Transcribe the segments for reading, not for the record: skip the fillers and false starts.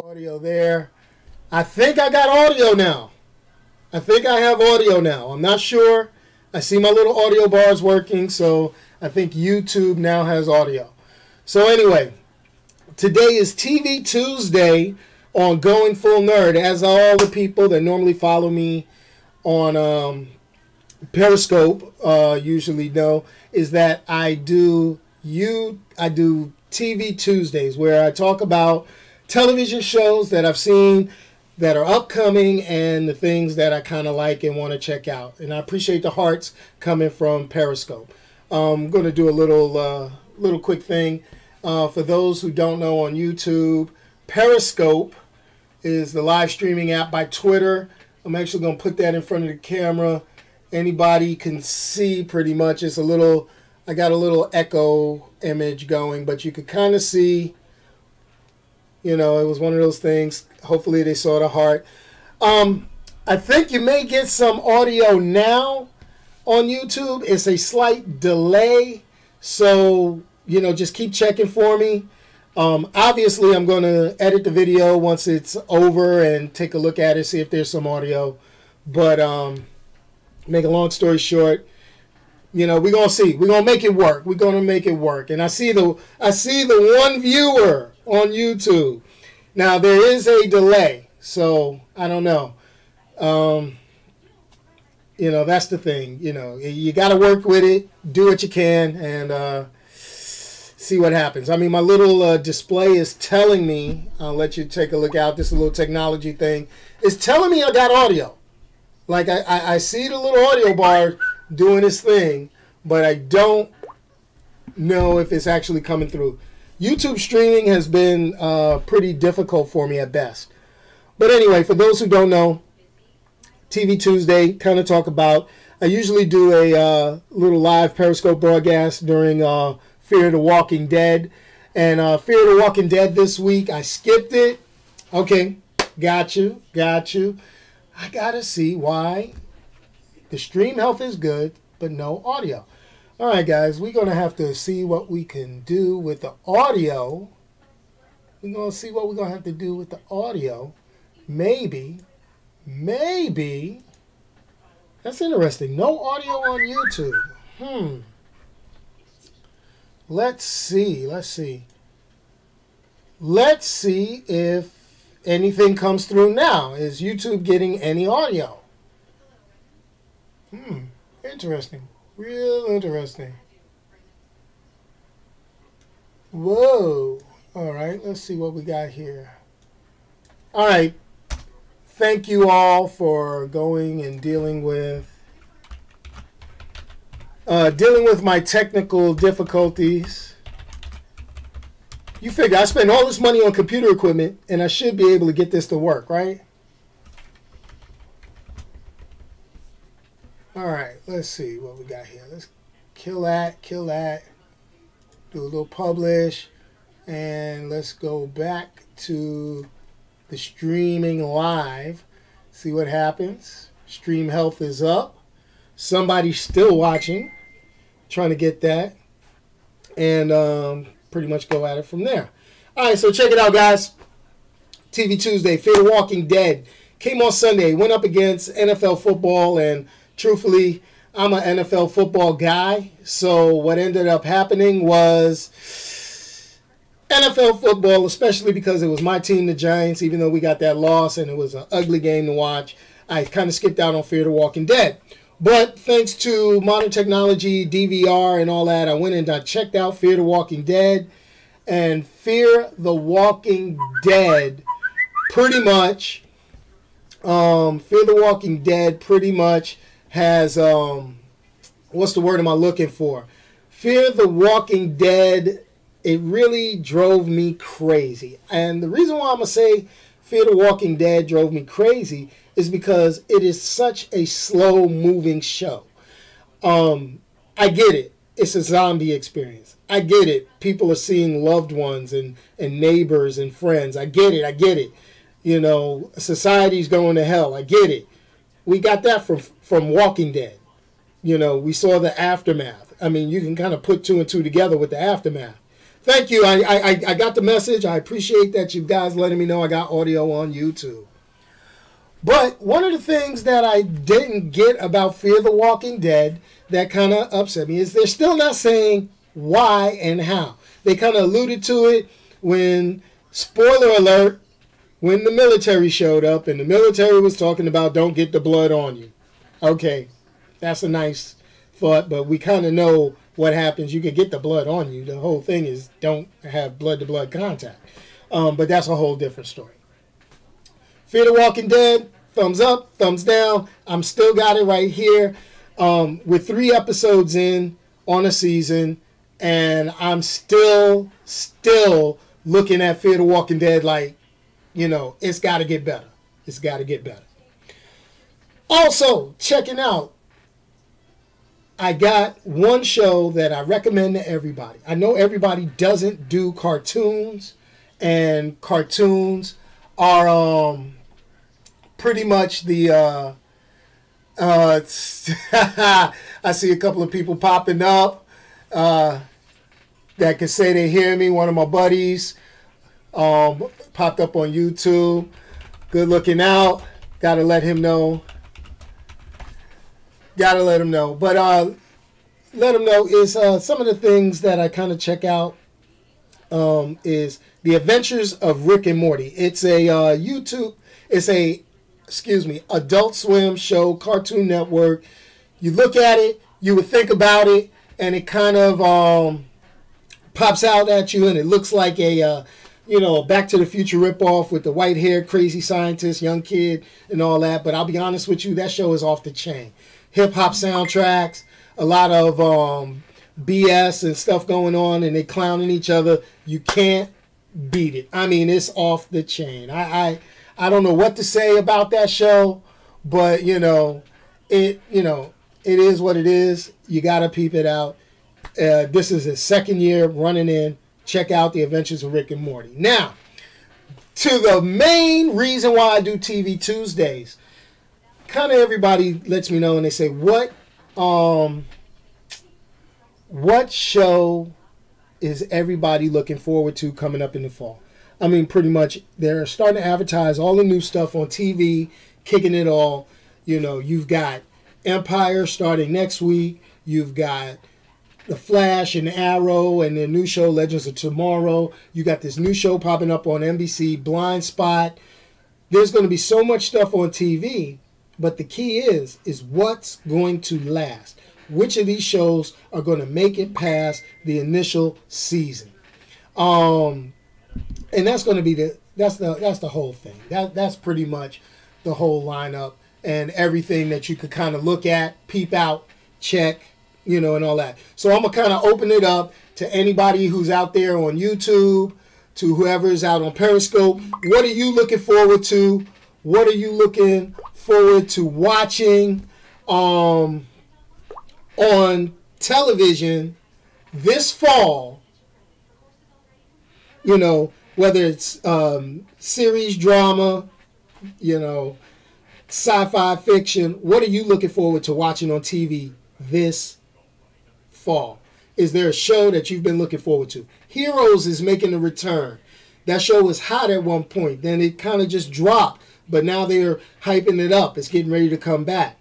audio there. I think I got audio now. I think I have audio now. I'm not sure. I see my little audio bars working, so I think YouTube now has audio. So anyway, today is TV Tuesday on Going Full Nerd. As all the people that normally follow me on Periscope usually know, is that I do TV Tuesdays, where I talk about television shows that I've seen that are upcoming and the things that I kind of like and want to check out. And I appreciate the hearts coming from Periscope. I'm going to do a little quick thing. For those who don't know, on YouTube, Periscope is the live streaming app by Twitter. I'm actually going to put that in front of the camera. Anybody can see pretty much. It's a little, I got a little echo image going, but you could kind of see, you know, it was one of those things. Hopefully they saw the heart. I think you may get some audio now on YouTube. It's a slight delay, so, you know, just keep checking for me. Obviously, I'm going to edit the video once it's over and take a look at it, see if there's some audio. But make a long story short, you know, we're going to see. We're going to make it work. We're going to make it work. And I see the one viewer on YouTube. Now, there is a delay, so I don't know. You know, that's the thing. You know, you got to work with it, do what you can, and see what happens. I mean, my little display is telling me, I'll let you take a look out, this little technology thing. It's telling me I got audio. Like, I see the little audio bar doing its thing, but I don't know if it's actually coming through. YouTube streaming has been pretty difficult for me at best. But anyway, for those who don't know, TV Tuesday, kind of talk about, I usually do a little live Periscope broadcast during Fear the Walking Dead. And Fear the Walking Dead this week, I skipped it. Okay, got you. I got to see why the stream health is good, but no audio. All right, guys, we're going to have to see what we can do with the audio. We're going to see what we're going to have to do with the audio. Maybe. That's interesting. No audio on YouTube. Let's see if anything comes through now. Is YouTube getting any audio? Interesting. Real interesting. Whoa. All right, let's see what we got here. All right. Thank you all for going and dealing with my technical difficulties. You figure I spend all this money on computer equipment and I should be able to get this to work, right? All right, let's see what we got here. Let's kill that. Do a little publish, and let's go back to the streaming live. See what happens. Stream health is up. Somebody's still watching. Trying to get that, and pretty much go at it from there. All right, so check it out, guys. TV Tuesday, Fear the Walking Dead came on Sunday. Went up against NFL football, and truthfully, I'm an NFL football guy, so what ended up happening was NFL football, especially because it was my team, the Giants, even though we got that loss and it was an ugly game to watch, I kind of skipped out on Fear the Walking Dead. But thanks to modern technology, DVR and all that, I went and I checked out Fear the Walking Dead, and Fear the Walking Dead pretty much has, what's the word am I looking for? Fear the Walking Dead, it really drove me crazy. And the reason why I'm going to say Fear the Walking Dead drove me crazy is because it is such a slow-moving show. I get it. It's a zombie experience. I get it. People are seeing loved ones and neighbors and friends. I get it. You know, society's going to hell. I get it. We got that from Walking Dead. You know, we saw the aftermath. I mean, you can kind of put two and two together with the aftermath. Thank you. I got the message. I appreciate that you guys letting me know I got audio on YouTube. But one of the things that I didn't get about Fear the Walking Dead that kind of upset me is they're still not saying why and how. They kind of alluded to it when, spoiler alert, when the military showed up and the military was talking about don't get the blood on you. Okay, that's a nice thought, but we kind of know what happens. You can get the blood on you. The whole thing is don't have blood-to-blood contact. But that's a whole different story. Fear the Walking Dead, thumbs up, thumbs down. I'm still got it right here. We're 3 episodes in on a season, and I'm still looking at Fear the Walking Dead like, you know, it's got to get better. It's got to get better. Also, checking out, I got one show that I recommend to everybody. I know everybody doesn't do cartoons, and cartoons are pretty much the I see a couple of people popping up that can say they hear me. One of my buddies popped up on YouTube. Good looking out. Gotta let him know. Gotta let him know. But let him know is some of the things that I kind of check out is The Adventures of Rick and Morty. It's a YouTube. It's a Adult Swim show, Cartoon Network. You look at it, you would think about it, and it kind of pops out at you, and it looks like a Back to the Future ripoff with the white-haired crazy scientist, young kid, and all that. But I'll be honest with you, that show is off the chain. Hip-hop soundtracks, a lot of BS and stuff going on, and they clowning each other. You can't beat it. I mean, it's off the chain. I don't know what to say about that show, but it is what it is. You gotta peep it out. This is his 2nd year running in. Check out The Adventures of Rick and Morty. Now, to the main reason why I do TV Tuesdays. Kind of everybody lets me know and they say, what show is everybody looking forward to coming up in the fall? I mean, pretty much they're starting to advertise all the new stuff on TV, kicking it all. You've got Empire starting next week. You've got The Flash and Arrow and their new show, Legends of Tomorrow. You got this new show popping up on NBC, Blind Spot. There's going to be so much stuff on TV. But the key is what's going to last. Which of these shows are going to make it past the initial season? And that's going to be that's the whole thing. That's pretty much the whole lineup and everything that you could kind of look at, peep out, check, and all that. So I'm gonna kind of open it up to anybody who's out there on YouTube, to whoever's out on Periscope. What are you looking forward to? What are you looking forward to watching on television this fall? Whether it's series, drama, sci-fi fiction. What are you looking forward to watching on TV this fall? Is there a show that you've been looking forward to? Heroes is making a return. That show was hot at one point. Then it kind of just dropped. But now they're hyping it up. It's getting ready to come back.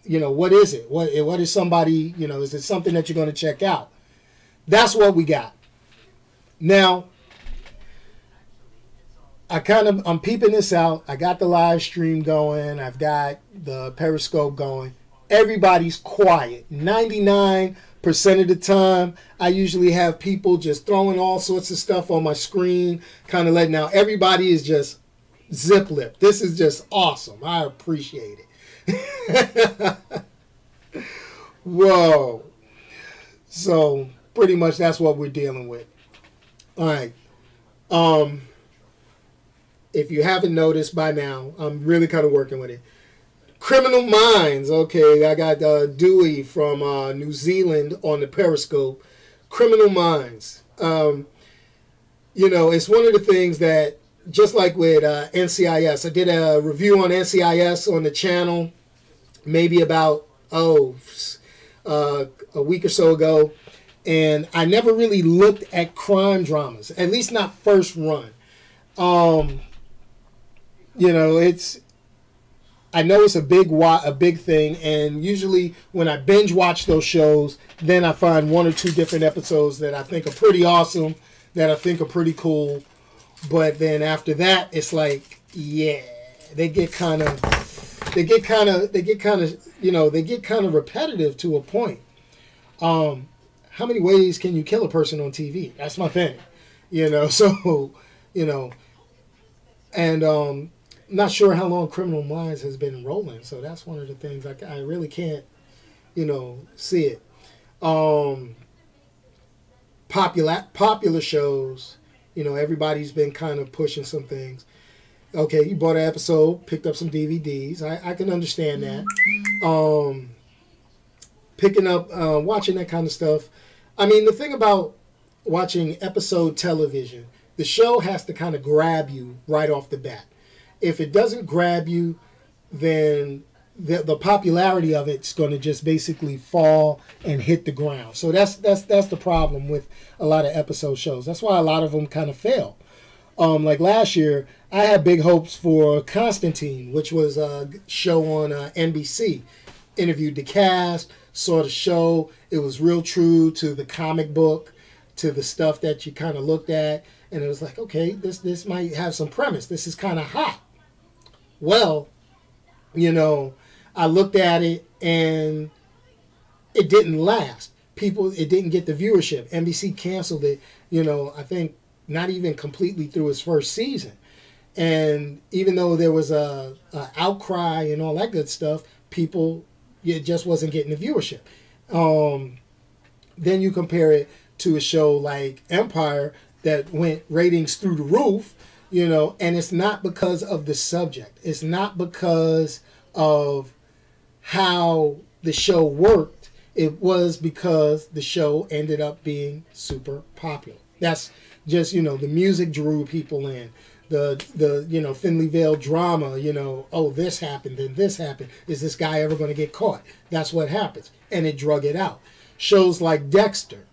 What is it? What is somebody, is it something that you're going to check out? That's what we got. Now, I'm peeping this out. I got the live stream going. I've got the Periscope going. Everybody's quiet. 99% of the time, I usually have people just throwing all sorts of stuff on my screen, kind of letting out. Everybody is just zip lip. This is just awesome. I appreciate it. Whoa. So pretty much that's what we're dealing with. All right. If you haven't noticed by now, I'm really kind of working with it. Criminal Minds. Okay, I got Dewey from New Zealand on the Periscope. Criminal Minds. It's one of the things that, just like with NCIS, I did a review on NCIS on the channel maybe about a week or so ago, And I never really looked at crime dramas, at least not first run. You know, I know it's a big thing, and usually when I binge watch those shows, then I find one or two different episodes that I think are pretty awesome, that I think are pretty cool. But then after that, it's like, yeah, they get kind of repetitive to a point. How many ways can you kill a person on TV? That's my thing, So, and not sure how long Criminal Minds has been rolling, so that's one of the things I really can't, see it. Popular shows, everybody's been kind of pushing some things. Okay, you bought an episode, picked up some DVDs. I can understand that. Picking up, watching that kind of stuff. I mean, the thing about watching episode television, the show has to kind of grab you right off the bat. If it doesn't grab you, then the popularity of it's going to just basically fall and hit the ground. So that's the problem with a lot of episode shows. That's why a lot of them kind of fail. Like last year, I had big hopes for Constantine, which was a show on NBC. Interviewed the cast, saw the show. It was real true to the comic book, to the stuff that you kind of looked at. And it was like, okay, this might have some premise. This is kind of hot. Well, I looked at it and it didn't last. It didn't get the viewership. NBC canceled it, I think not even completely through its first season. And even though there was a outcry and all that good stuff, it just wasn't getting the viewership. Then you compare it to a show like Empire that went ratings through the roof, and it's not because of the subject. It's not because of how the show worked. It was because the show ended up being super popular. That's just, the music drew people in. The thinly veiled drama, oh, this happened, then this happened. Is this guy ever going to get caught? That's what happens. And it drug it out. Shows like Dexter,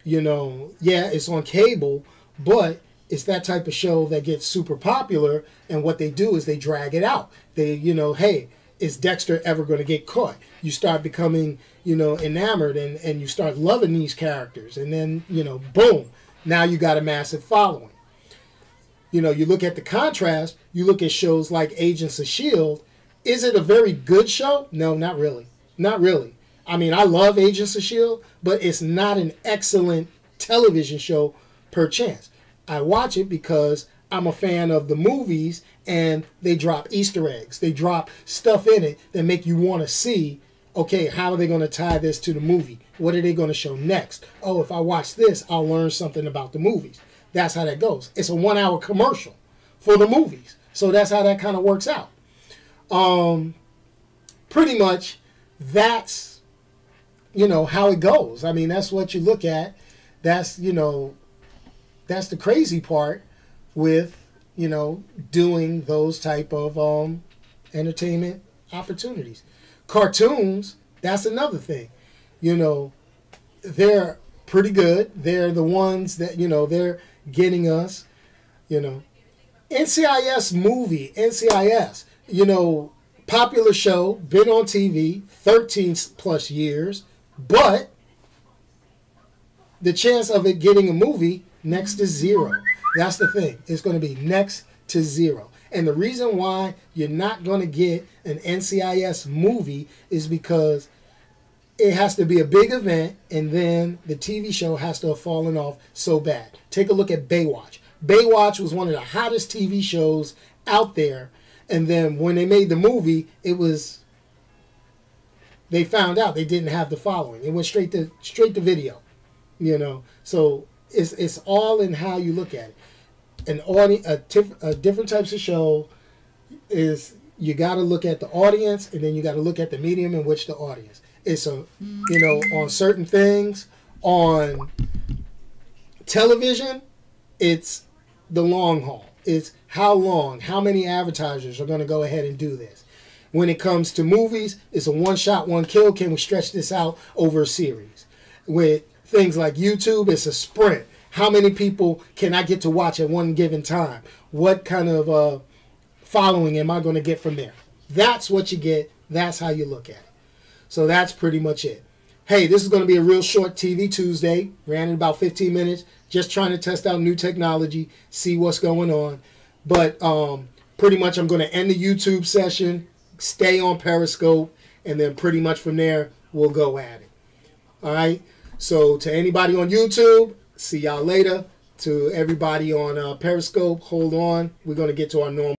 it's on cable, but it's that type of show that gets super popular, and what they do is they drag it out. They, hey, is Dexter ever going to get caught? You start becoming, enamored, and you start loving these characters, and then, boom, now you got a massive following. You look at the contrast, you look at shows like Agents of S.H.I.E.L.D. Is it a very good show? No, not really. Not really. I mean, I love Agents of S.H.I.E.L.D., but it's not an excellent television show per chance. I watch it because I'm a fan of the movies, and they drop Easter eggs. They drop stuff in it that make you want to see, okay, how are they going to tie this to the movie? What are they going to show next? Oh, if I watch this, I'll learn something about the movies. That's how that goes. It's a 1-hour commercial for the movies. So that's how that kind of works out. Pretty much that's, how it goes. I mean, that's what you look at. That's, that's the crazy part with, doing those type of entertainment opportunities. Cartoons, that's another thing. They're pretty good. They're the ones that, they're getting us, NCIS movie, NCIS, popular show, been on TV 13 plus years, but the chance of it getting a movie next to zero. That's the thing. It's going to be next to zero. And the reason why you're not going to get an NCIS movie is because it has to be a big event, and then the TV show has to have fallen off so bad. Take a look at Baywatch. Baywatch was one of the hottest TV shows out there, and then when they made the movie, they found out they didn't have the following. It went straight to video, So it's all in how you look at it. A different types of show is you got to look at the audience, and then you got to look at the medium in which the audience. It's on certain things. On television, it's the long haul. It's how long, how many advertisers are going to go ahead and do this. When it comes to movies, it's a one shot, one kill. Can we stretch this out over a series? With things like YouTube, it's a sprint. How many people can I get to watch at one given time? What kind of following am I going to get from there? That's what you get. That's how you look at it. So that's pretty much it. Hey, this is going to be a real short TV Tuesday. Ran in about 15 minutes. Just trying to test out new technology, see what's going on. But pretty much I'm going to end the YouTube session, stay on Periscope, and then pretty much from there, we'll go at it. All right? So to anybody on YouTube, see y'all later. To everybody on Periscope, hold on. We're going to get to our normal.